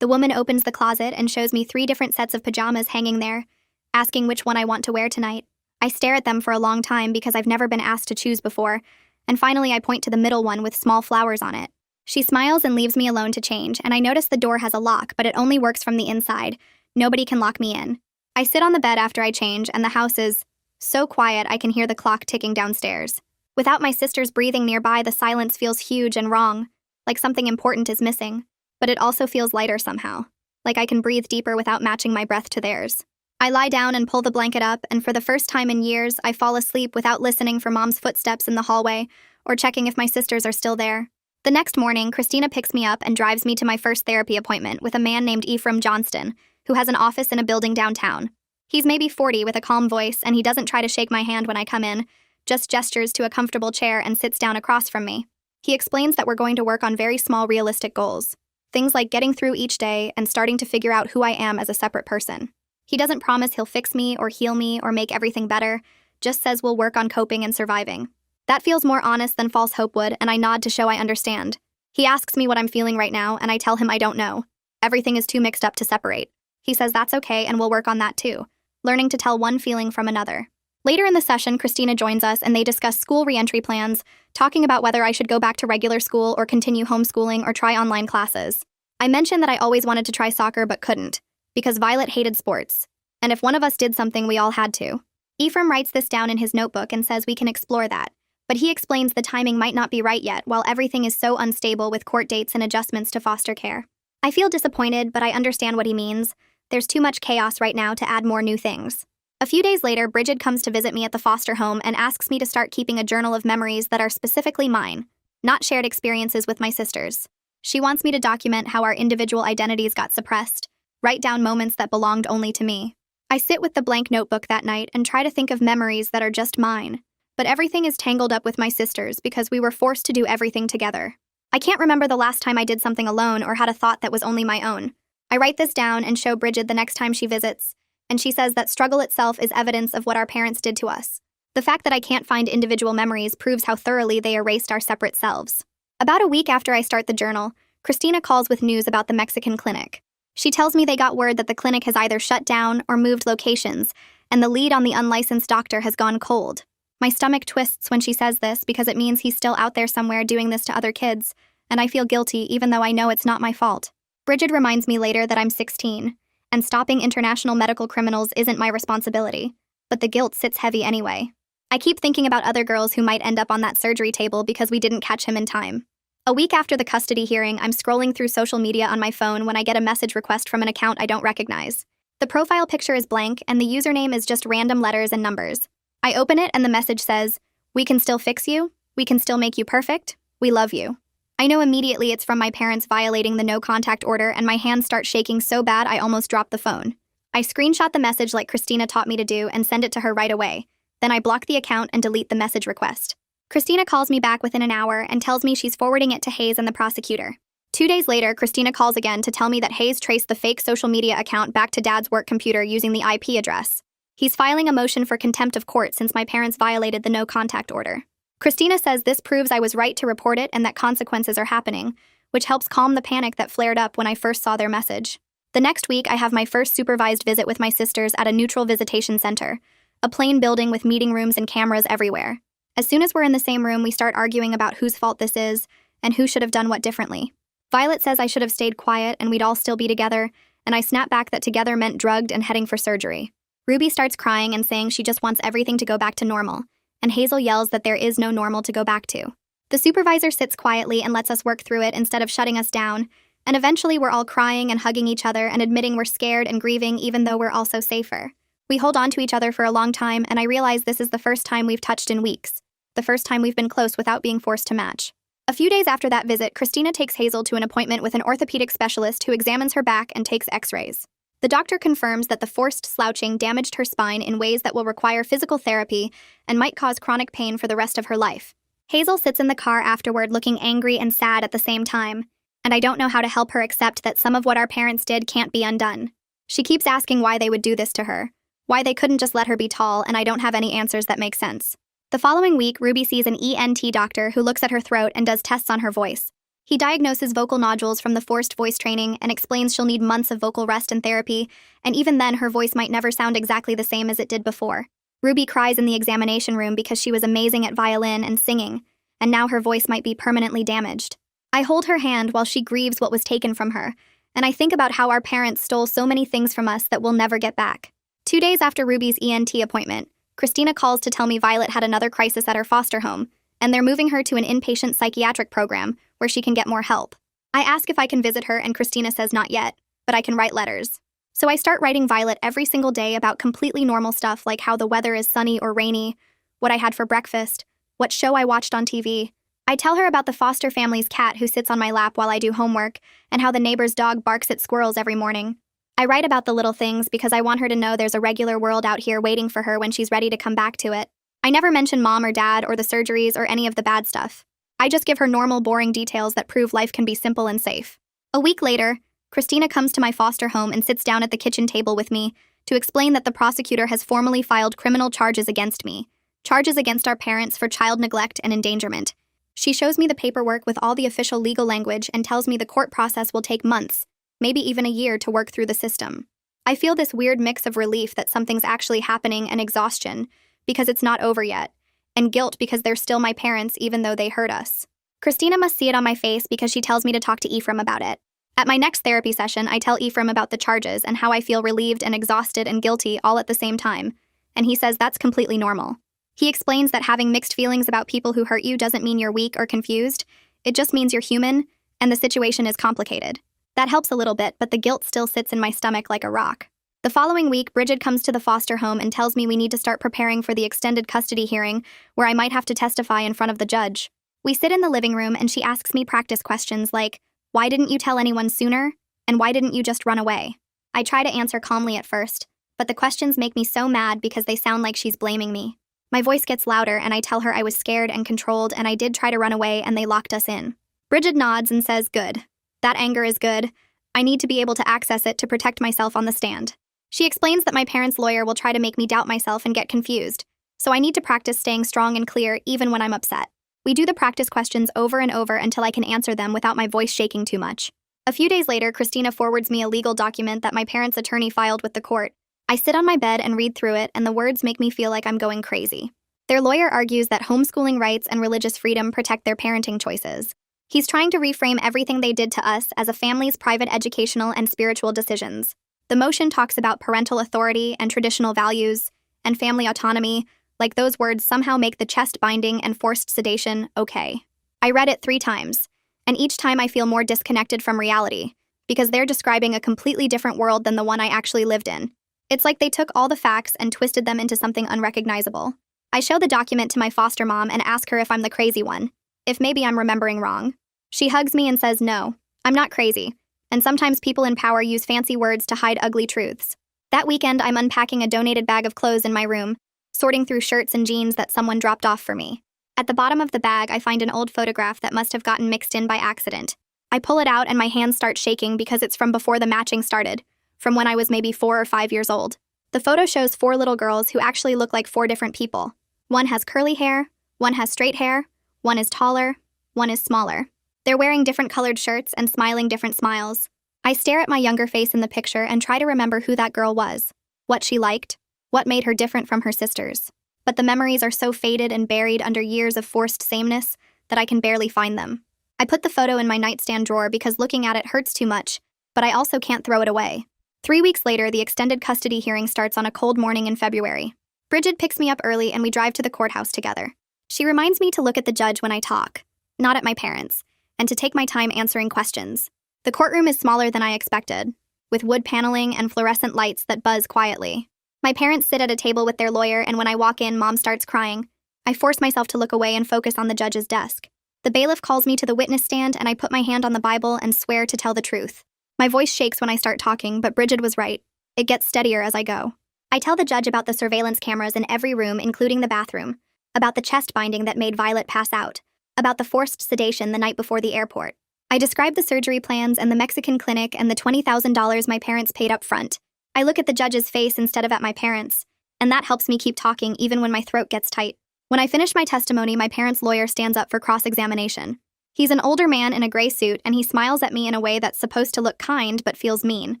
The woman opens the closet and shows me 3 different sets of pajamas hanging there, asking which one I want to wear tonight. I stare at them for a long time because I've never been asked to choose before, and finally I point to the middle one with small flowers on it. She smiles and leaves me alone to change, and I notice the door has a lock, but it only works from the inside. Nobody can lock me in. I sit on the bed after I change, and the house is so quiet I can hear the clock ticking downstairs. Without my sisters breathing nearby, the silence feels huge and wrong, like something important is missing. But it also feels lighter somehow, like I can breathe deeper without matching my breath to theirs. I lie down and pull the blanket up, and for the first time in years, I fall asleep without listening for Mom's footsteps in the hallway or checking if my sisters are still there. The next morning, Christina picks me up and drives me to my first therapy appointment with a man named Ephraim Johnston, who has an office in a building downtown. He's maybe 40 with a calm voice, and he doesn't try to shake my hand when I come in, just gestures to a comfortable chair and sits down across from me. He explains that we're going to work on very small, realistic goals. Things like getting through each day and starting to figure out who I am as a separate person. He doesn't promise he'll fix me or heal me or make everything better, just says we'll work on coping and surviving. That feels more honest than false hope would, and I nod to show I understand. He asks me what I'm feeling right now, and I tell him I don't know. Everything is too mixed up to separate. He says that's okay, and we'll work on that too, learning to tell one feeling from another. Later in the session, Christina joins us, and they discuss school reentry plans, talking about whether I should go back to regular school or continue homeschooling or try online classes. I mentioned that I always wanted to try soccer but couldn't, because Violet hated sports, and if one of us did something, we all had to. Ephraim writes this down in his notebook and says we can explore that, but he explains the timing might not be right yet while everything is so unstable with court dates and adjustments to foster care. I feel disappointed, but I understand what he means. There's too much chaos right now to add more new things. A few days later, Bridget comes to visit me at the foster home and asks me to start keeping a journal of memories that are specifically mine, not shared experiences with my sisters. She wants me to document how our individual identities got suppressed, write down moments that belonged only to me. I sit with the blank notebook that night and try to think of memories that are just mine, but everything is tangled up with my sisters because we were forced to do everything together. I can't remember the last time I did something alone or had a thought that was only my own. I write this down and show Bridget the next time she visits, and she says that struggle itself is evidence of what our parents did to us. The fact that I can't find individual memories proves how thoroughly they erased our separate selves. About a week after I start the journal, Christina calls with news about the Mexican clinic. She tells me they got word that the clinic has either shut down or moved locations, and the lead on the unlicensed doctor has gone cold. My stomach twists when she says this because it means he's still out there somewhere doing this to other kids, and I feel guilty even though I know it's not my fault. Bridget reminds me later that I'm 16, and stopping international medical criminals isn't my responsibility, but the guilt sits heavy anyway. I keep thinking about other girls who might end up on that surgery table because we didn't catch him in time. A week after the custody hearing, I'm scrolling through social media on my phone when I get a message request from an account I don't recognize. The profile picture is blank, and the username is just random letters and numbers. I open it, and the message says, "We can still fix you. We can still make you perfect. We love you." I know immediately it's from my parents violating the no-contact order, and my hands start shaking so bad I almost drop the phone. I screenshot the message like Christina taught me to do and send it to her right away. Then I block the account and delete the message request. Christina calls me back within an hour and tells me she's forwarding it to Hayes and the prosecutor. 2 days later, Christina calls again to tell me that Hayes traced the fake social media account back to Dad's work computer using the IP address. He's filing a motion for contempt of court since my parents violated the no-contact order. Christina says this proves I was right to report it and that consequences are happening, which helps calm the panic that flared up when I first saw their message. The next week, I have my first supervised visit with my sisters at a neutral visitation center, a plain building with meeting rooms and cameras everywhere. As soon as we're in the same room, we start arguing about whose fault this is and who should have done what differently. Violet says I should have stayed quiet and we'd all still be together, and I snap back that together meant drugged and heading for surgery. Ruby starts crying and saying she just wants everything to go back to normal, and Hazel yells that there is no normal to go back to. The supervisor sits quietly and lets us work through it instead of shutting us down, and eventually we're all crying and hugging each other and admitting we're scared and grieving even though we're also safer. We hold on to each other for a long time, and I realize this is the first time we've touched in weeks, the first time we've been close without being forced to match. A few days after that visit, Christina takes Hazel to an appointment with an orthopedic specialist who examines her back and takes x-rays. The doctor confirms that the forced slouching damaged her spine in ways that will require physical therapy and might cause chronic pain for the rest of her life. Hazel sits in the car afterward looking angry and sad at the same time, and I don't know how to help her accept that some of what our parents did can't be undone. She keeps asking why they would do this to her, why they couldn't just let her be tall, and I don't have any answers that make sense. The following week, Ruby sees an ENT doctor who looks at her throat and does tests on her voice. He diagnoses vocal nodules from the forced voice training and explains she'll need months of vocal rest and therapy, and even then her voice might never sound exactly the same as it did before. Ruby cries in the examination room because she was amazing at violin and singing, and now her voice might be permanently damaged. I hold her hand while she grieves what was taken from her, and I think about how our parents stole so many things from us that we'll never get back. 2 days after Ruby's ENT appointment, Christina calls to tell me Violet had another crisis at her foster home, and they're moving her to an inpatient psychiatric program where she can get more help. I ask if I can visit her, and Christina says not yet, but I can write letters. So I start writing Violet every single day about completely normal stuff like how the weather is sunny or rainy, what I had for breakfast, what show I watched on TV. I tell her about the foster family's cat who sits on my lap while I do homework, and how the neighbor's dog barks at squirrels every morning. I write about the little things because I want her to know there's a regular world out here waiting for her when she's ready to come back to it. I never mention mom or dad or the surgeries or any of the bad stuff. I just give her normal, boring details that prove life can be simple and safe. A week later, Christina comes to my foster home and sits down at the kitchen table with me to explain that the prosecutor has formally filed criminal charges against me, charges against our parents for child neglect and endangerment. She shows me the paperwork with all the official legal language and tells me the court process will take months, maybe even a year, to work through the system. I feel this weird mix of relief that something's actually happening and exhaustion because it's not over yet, and guilt because they're still my parents even though they hurt us. Christina must see it on my face because she tells me to talk to Ephraim about it. At my next therapy session, I tell Ephraim about the charges and how I feel relieved and exhausted and guilty all at the same time, and he says that's completely normal. He explains that having mixed feelings about people who hurt you doesn't mean you're weak or confused, it just means you're human, and the situation is complicated. That helps a little bit, but the guilt still sits in my stomach like a rock. The following week, Bridget comes to the foster home and tells me we need to start preparing for the extended custody hearing, where I might have to testify in front of the judge. We sit in the living room and she asks me practice questions like, why didn't you tell anyone sooner? And why didn't you just run away? I try to answer calmly at first, but the questions make me so mad because they sound like she's blaming me. My voice gets louder and I tell her I was scared and controlled and I did try to run away and they locked us in. Bridget nods and says, good. That anger is good. I need to be able to access it to protect myself on the stand. She explains that my parents' lawyer will try to make me doubt myself and get confused, so I need to practice staying strong and clear even when I'm upset. We do the practice questions over and over until I can answer them without my voice shaking too much. A few days later, Christina forwards me a legal document that my parents' attorney filed with the court. I sit on my bed and read through it, and the words make me feel like I'm going crazy. Their lawyer argues that homeschooling rights and religious freedom protect their parenting choices. He's trying to reframe everything they did to us as a family's private educational and spiritual decisions. The motion talks about parental authority and traditional values and family autonomy, like those words somehow make the chest binding and forced sedation okay. I read it 3 times, and each time I feel more disconnected from reality, because they're describing a completely different world than the one I actually lived in. It's like they took all the facts and twisted them into something unrecognizable. I show the document to my foster mom and ask her if I'm the crazy one, if maybe I'm remembering wrong. She hugs me and says, no, I'm not crazy, and sometimes people in power use fancy words to hide ugly truths. That weekend, I'm unpacking a donated bag of clothes in my room, sorting through shirts and jeans that someone dropped off for me. At the bottom of the bag, I find an old photograph that must have gotten mixed in by accident. I pull it out and my hands start shaking because it's from before the matching started, from when I was maybe 4 or 5 years old. The photo shows 4 little girls who actually look like 4 different people. One has curly hair, one has straight hair, one is taller, one is smaller. They're wearing different colored shirts and smiling different smiles. I stare at my younger face in the picture and try to remember who that girl was, what she liked, what made her different from her sisters. But the memories are so faded and buried under years of forced sameness that I can barely find them. I put the photo in my nightstand drawer because looking at it hurts too much, but I also can't throw it away. 3 weeks later, the extended custody hearing starts on a cold morning in February. Bridget picks me up early and we drive to the courthouse together. She reminds me to look at the judge when I talk, not at my parents, and to take my time answering questions. The courtroom is smaller than I expected, with wood paneling and fluorescent lights that buzz quietly. My parents sit at a table with their lawyer, and when I walk in, Mom starts crying. I force myself to look away and focus on the judge's desk. The bailiff calls me to the witness stand, and I put my hand on the Bible and swear to tell the truth. My voice shakes when I start talking, but Bridget was right. It gets steadier as I go. I tell the judge about the surveillance cameras in every room, including the bathroom, about the chest binding that made Violet pass out, about the forced sedation the night before the airport. I describe the surgery plans and the Mexican clinic and the $20,000 my parents paid up front. I look at the judge's face instead of at my parents', and that helps me keep talking even when my throat gets tight. When I finish my testimony, my parents' lawyer stands up for cross-examination. He's an older man in a gray suit, and he smiles at me in a way that's supposed to look kind but feels mean.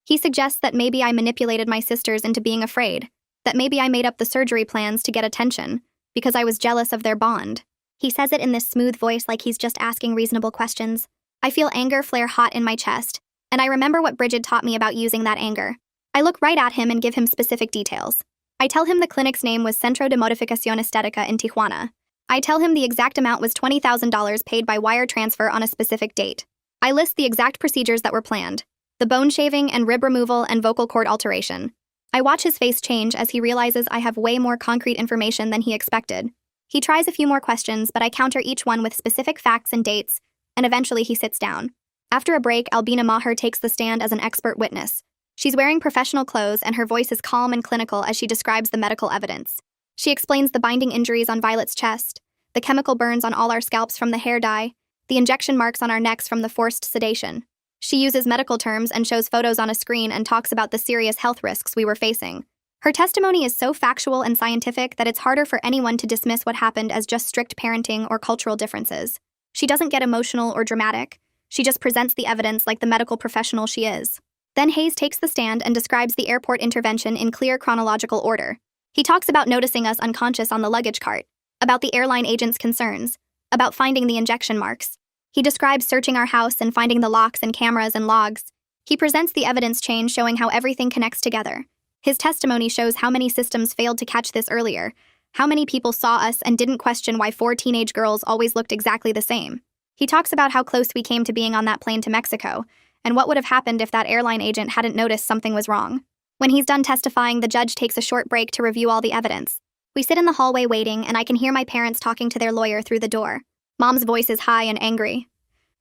He suggests that maybe I manipulated my sisters into being afraid, that maybe I made up the surgery plans to get attention, because I was jealous of their bond. He says it in this smooth voice like he's just asking reasonable questions. I feel anger flare hot in my chest, and I remember what Bridget taught me about using that anger. I look right at him and give him specific details. I tell him the clinic's name was Centro de Modificación Estética in Tijuana. I tell him the exact amount was $20,000 paid by wire transfer on a specific date. I list the exact procedures that were planned: the bone shaving and rib removal and vocal cord alteration. I watch his face change as he realizes I have way more concrete information than he expected. He tries a few more questions, but I counter each one with specific facts and dates, and eventually he sits down. After a break, Albina Maher takes the stand as an expert witness. She's wearing professional clothes, and her voice is calm and clinical as she describes the medical evidence. She explains the binding injuries on Violet's chest, the chemical burns on all our scalps from the hair dye, the injection marks on our necks from the forced sedation. She uses medical terms and shows photos on a screen and talks about the serious health risks we were facing. Her testimony is so factual and scientific that it's harder for anyone to dismiss what happened as just strict parenting or cultural differences. She doesn't get emotional or dramatic. She just presents the evidence like the medical professional she is. Then Hayes takes the stand and describes the airport intervention in clear chronological order. He talks about noticing us unconscious on the luggage cart, about the airline agent's concerns, about finding the injection marks. He describes searching our house and finding the locks and cameras and logs. He presents the evidence chain showing how everything connects together. His testimony shows how many systems failed to catch this earlier, how many people saw us and didn't question why 4 teenage girls always looked exactly the same. He talks about how close we came to being on that plane to Mexico, and what would have happened if that airline agent hadn't noticed something was wrong. When he's done testifying, the judge takes a short break to review all the evidence. We sit in the hallway waiting, and I can hear my parents talking to their lawyer through the door. Mom's voice is high and angry.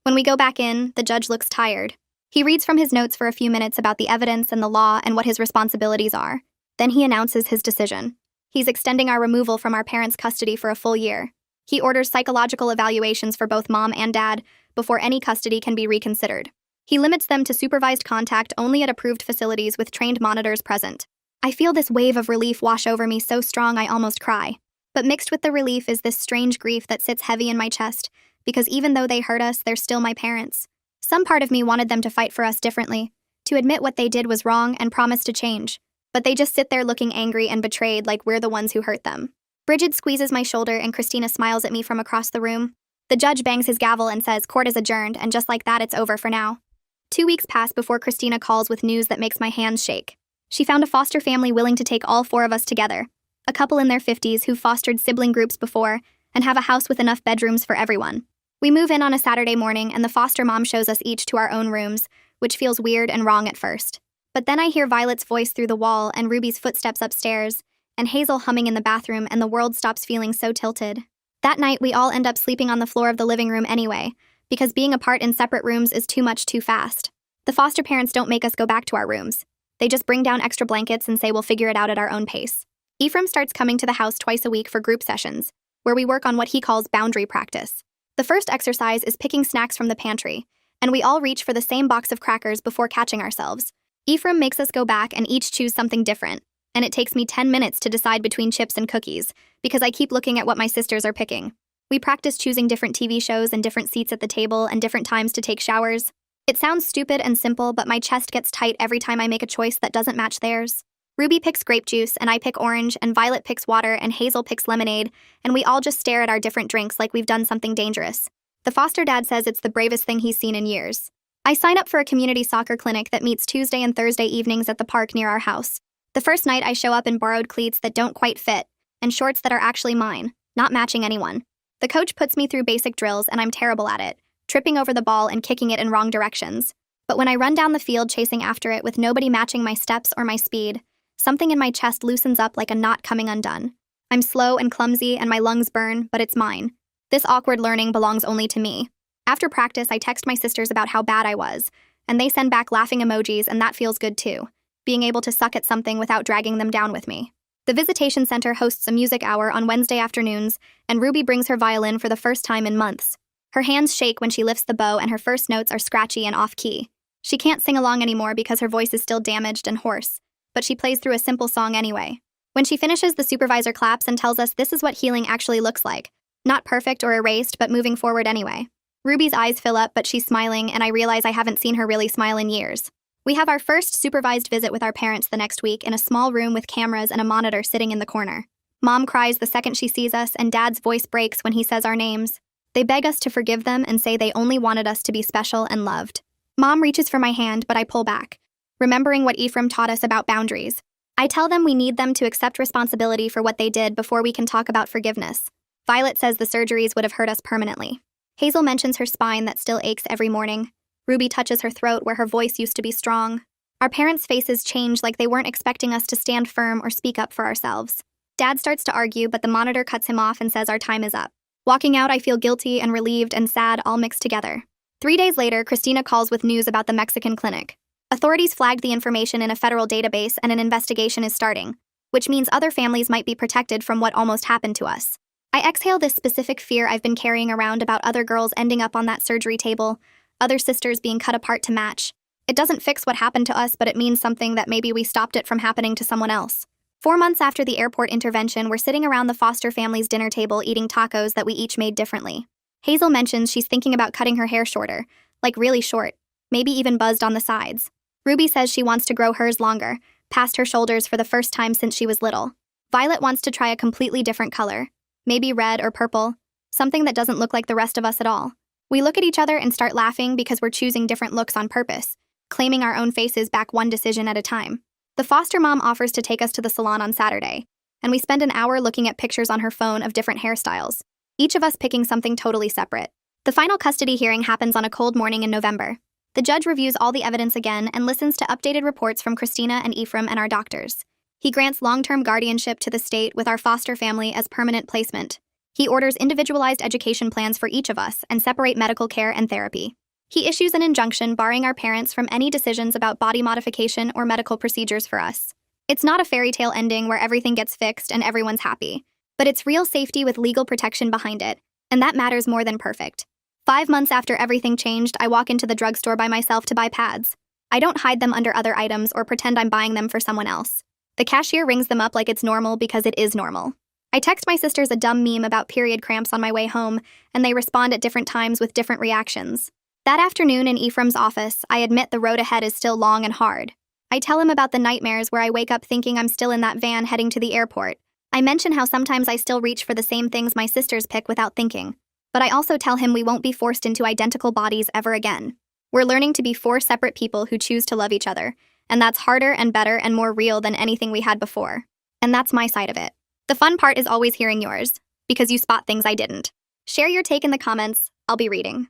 When we go back in, the judge looks tired. He reads from his notes for a few minutes about the evidence and the law and what his responsibilities are. Then he announces his decision. He's extending our removal from our parents' custody for a full year. He orders psychological evaluations for both Mom and Dad before any custody can be reconsidered. He limits them to supervised contact only at approved facilities with trained monitors present. I feel this wave of relief wash over me so strong I almost cry. But mixed with the relief is this strange grief that sits heavy in my chest, because even though they hurt us, they're still my parents. Some part of me wanted them to fight for us differently, to admit what they did was wrong and promise to change. But they just sit there looking angry and betrayed like we're the ones who hurt them. Bridget squeezes my shoulder and Christina smiles at me from across the room. The judge bangs his gavel and says, "Court is adjourned," and just like that, it's over for now. 2 weeks pass before Christina calls with news that makes my hands shake. She found a foster family willing to take all 4 of us together, a couple in their 50s who fostered sibling groups before and have a house with enough bedrooms for everyone. We move in on a Saturday morning, and the foster mom shows us each to our own rooms, which feels weird and wrong at first. But then I hear Violet's voice through the wall and Ruby's footsteps upstairs, and Hazel humming in the bathroom, and the world stops feeling so tilted. That night, we all end up sleeping on the floor of the living room anyway, because being apart in separate rooms is too much too fast. The foster parents don't make us go back to our rooms. They just bring down extra blankets and say we'll figure it out at our own pace. Ephraim starts coming to the house twice a week for group sessions, where we work on what he calls boundary practice. The first exercise is picking snacks from the pantry, and we all reach for the same box of crackers before catching ourselves. Ephraim makes us go back and each choose something different, and it takes me 10 minutes to decide between chips and cookies, because I keep looking at what my sisters are picking. We practice choosing different TV shows and different seats at the table and different times to take showers. It sounds stupid and simple, but my chest gets tight every time I make a choice that doesn't match theirs. Ruby picks grape juice, and I pick orange, and Violet picks water, and Hazel picks lemonade, and we all just stare at our different drinks like we've done something dangerous. The foster dad says it's the bravest thing he's seen in years. I sign up for a community soccer clinic that meets Tuesday and Thursday evenings at the park near our house. The first night I show up in borrowed cleats that don't quite fit, and shorts that are actually mine, not matching anyone. The coach puts me through basic drills, and I'm terrible at it, tripping over the ball and kicking it in wrong directions. But when I run down the field chasing after it with nobody matching my steps or my speed, something in my chest loosens up like a knot coming undone. I'm slow and clumsy and my lungs burn, but it's mine. This awkward learning belongs only to me. After practice, I text my sisters about how bad I was, and they send back laughing emojis, and that feels good too, being able to suck at something without dragging them down with me. The Visitation Center hosts a music hour on Wednesday afternoons, and Ruby brings her violin for the first time in months. Her hands shake when she lifts the bow, and her first notes are scratchy and off-key. She can't sing along anymore because her voice is still damaged and hoarse, but she plays through a simple song anyway. When she finishes, the supervisor claps and tells us this is what healing actually looks like. Not perfect or erased, but moving forward anyway. Ruby's eyes fill up, but she's smiling, and I realize I haven't seen her really smile in years. We have our first supervised visit with our parents the next week in a small room with cameras and a monitor sitting in the corner. Mom cries the second she sees us, and Dad's voice breaks when he says our names. They beg us to forgive them and say they only wanted us to be special and loved. Mom reaches for my hand, but I pull back, remembering what Ephraim taught us about boundaries. I tell them we need them to accept responsibility for what they did before we can talk about forgiveness. Violet says the surgeries would have hurt us permanently. Hazel mentions her spine that still aches every morning. Ruby touches her throat where her voice used to be strong. Our parents' faces change like they weren't expecting us to stand firm or speak up for ourselves. Dad starts to argue, but the monitor cuts him off and says our time is up. Walking out, I feel guilty and relieved and sad all mixed together. 3 days later, Christina calls with news about the Mexican clinic. Authorities flagged the information in a federal database and an investigation is starting, which means other families might be protected from what almost happened to us. I exhale this specific fear I've been carrying around about other girls ending up on that surgery table, other sisters being cut apart to match. It doesn't fix what happened to us, but it means something that maybe we stopped it from happening to someone else. 4 months after the airport intervention, we're sitting around the foster family's dinner table eating tacos that we each made differently. Hazel mentions she's thinking about cutting her hair shorter, like really short, maybe even buzzed on the sides. Ruby says she wants to grow hers longer, past her shoulders for the first time since she was little. Violet wants to try a completely different color, maybe red or purple, something that doesn't look like the rest of us at all. We look at each other and start laughing because we're choosing different looks on purpose, claiming our own faces back one decision at a time. The foster mom offers to take us to the salon on Saturday, and we spend an hour looking at pictures on her phone of different hairstyles, each of us picking something totally separate. The final custody hearing happens on a cold morning in November. The judge reviews all the evidence again and listens to updated reports from Christina and Ephraim and our doctors. He grants long-term guardianship to the state with our foster family as permanent placement. He orders individualized education plans for each of us and separate medical care and therapy. He issues an injunction barring our parents from any decisions about body modification or medical procedures for us. It's not a fairy tale ending where everything gets fixed and everyone's happy, but it's real safety with legal protection behind it, and that matters more than perfect. 5 months after everything changed, I walk into the drugstore by myself to buy pads. I don't hide them under other items or pretend I'm buying them for someone else. The cashier rings them up like it's normal because it is normal. I text my sisters a dumb meme about period cramps on my way home, and they respond at different times with different reactions. That afternoon in Ephraim's office, I admit the road ahead is still long and hard. I tell him about the nightmares where I wake up thinking I'm still in that van heading to the airport. I mention how sometimes I still reach for the same things my sisters pick without thinking. But I also tell him we won't be forced into identical bodies ever again. We're learning to be 4 separate people who choose to love each other, and that's harder and better and more real than anything we had before. And that's my side of it. The fun part is always hearing yours, because you spot things I didn't. Share your take in the comments. I'll be reading.